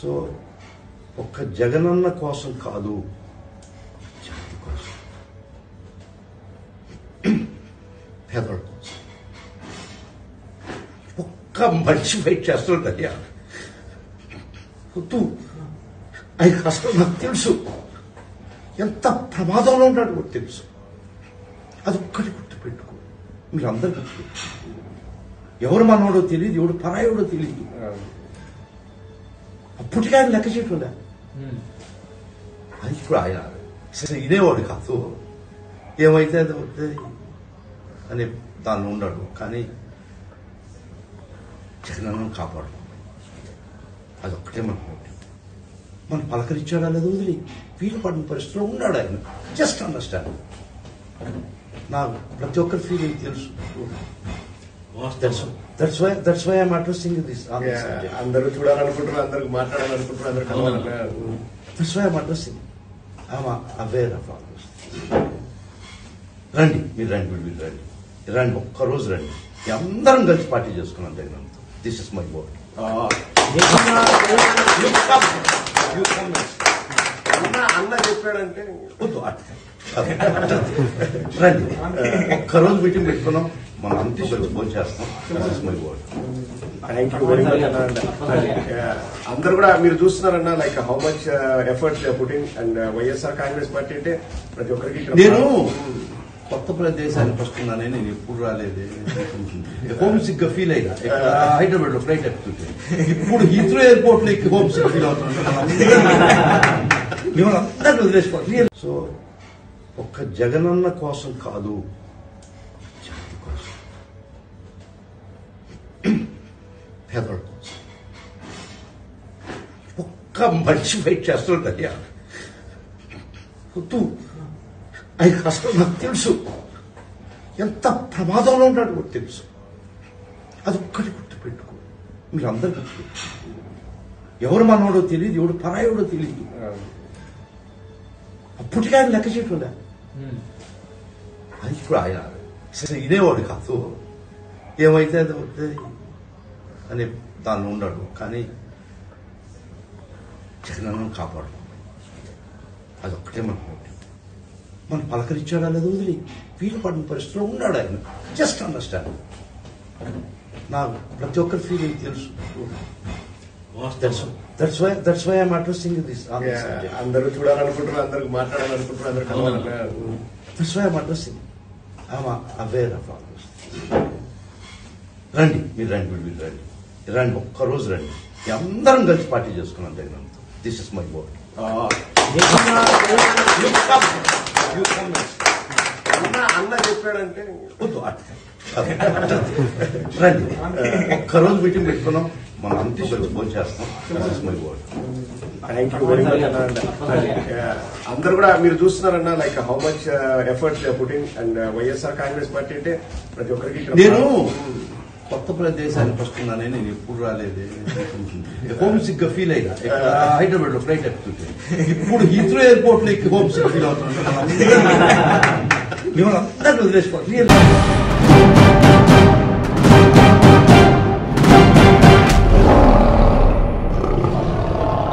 So ఒక్క జగనన్న కోసం కాదు, జాతి కోసం, పేదల కోసం ఒక్క మనిషి ఫైట్ చేస్తుంటయ్యా. వద్దు, అసలు నాకు తెలుసు ఎంత ప్రమాదంలో ఉంటాడు కూడా తెలుసు. అదొక్కటి గుర్తుపెట్టుకో, మీరు అందరు గుర్తుపెట్టుకో. ఎవరు మనోడో తెలియదు, ఎవడు పరాయోడో తెలియదు. అప్పటికే ఆయన లెక్క చేయకుండా అది ఇప్పుడు ఆయన అసలు ఇదేవాడు కాదు. ఏమైతే అది అవుతుంది అని దానిలో ఉన్నాడు. కానీ జగనన్నను కాపాడు, అదొక్కటే మనకు. మనం పలకరించాడా లేదా వదిలి వీలు పడిన పరిస్థితిలో ఉన్నాడు ఆయన. Just understand. నాకు ప్రతి ఒక్కరి ఫీలింగ్ తెలుసు. That's why I'm addressing this. అందరూ చూడాలనుకుంటున్నారు, అందరికి మాట్లాడాలనుకుంటున్నారు, అందరు కలవాలన్నారు. That's why I'm addressing. I'm aware of all this. రండి, మీరు రండి, ఒక్కరోజు రండి, అందరం కలిసి పార్టీ చేసుకున్నాం జగన్తో. This is my word. అన్న చెప్పాడంటే రండి, ఒక్కరోజు మీటింగ్ పెట్టుకున్నాం, మనం అంతా కలిసి ఫోన్ చేస్తాం. My word. Thank you very much అన్న. అందరు కూడా మీరు చూస్తున్నారన్న like how much efforts putting and YSR Congress party అంటే ప్రతి ఒక్కరికి. నేను కొత్త ప్రదేశానికి వస్తున్నానని నేను ఎప్పుడు రాలేదు. హోమ్ సిక్ గా ఫీల్ అయినా హైదరాబాద్ లో ఫ్లైట్ ఎక్కుతుంటే, ఇప్పుడు హీత్రో ఎయిర్పోర్ట్ లో హోమ్ సిక్ ఫీల్ అవుతున్నాను. మిమ్మల్ని అందరినీ వదిలేసుకోవాలి. సో ఒక్క జగనన్న కోసం కాదు, జాతి కోసం, పేదల కోసం ఒక్క మనిషి ఫైట్ చేస్తుంటయ్యా. వద్దు, అసలు నాకు తెలుసు ఎంత ప్రమాదంలో ఉంటాడు కూడా తెలుసు. అదొక్కటి గుర్తుపెట్టుకో, మీరు అందరు గుర్తుపెట్టుకో. ఎవరు మనోడో తెలియదు, ఎవడు పరాయోడో తెలియదు. అప్పటికే ఆయన లెక్క చేయకుండా అది ఇప్పుడు ఆయన అసలు ఇదేవాడు కాదు. ఏమైతే అది అవుతుంది అని దానిలో ఉన్నాడు. కానీ జగనన్నను కాపాడు, అదొక్కటే మనకు. మనం పలకరించాడా లేదా వదిలి వీలు పడిన పరిస్థితిలో ఉన్నాడు ఆయన. Just understand. నాకు ప్రతి ఒక్కరి ఫీలింగ్ తెలుసు. That's why I'm addressing this. అందరూ చూడాలనుకుంటున్నారు, అందరికి మాట్లాడాలనుకుంటున్నారు, అందరు కలవాలన్నారు. That's why I'm addressing. I'm aware of all this. రండి, మీరు రండి, ఒక్కరోజు రండి, అందరం కలిసి పార్టీ చేసుకున్నాం జగన్తో. This is my word. అన్న చెప్పాడంటే రండి, ఒక్కరోజు మీటింగ్ పెట్టుకున్నాం, మనం అంతా కలిసి ఫోన్ చేస్తాం. My word. Thank you very much అన్న. అందరు కూడా మీరు చూస్తున్నారన్న like how much efforts putting and YSR Congress party అంటే ప్రతి ఒక్కరికి. నేను కొత్త ప్రదేశానికి వస్తున్నానని నేను ఎప్పుడు రాలేదు. హోమ్ సిక్ గా ఫీల్ అయినా హైదరాబాద్ లో ఫ్లైట్ ఎక్కుతుంటే, ఇప్పుడు హీత్రో ఎయిర్పోర్ట్ లో హోమ్ సిక్ ఫీల్ అవుతున్నాను. మిమ్మల్ని అందరినీ వదిలేసుకోవాలి.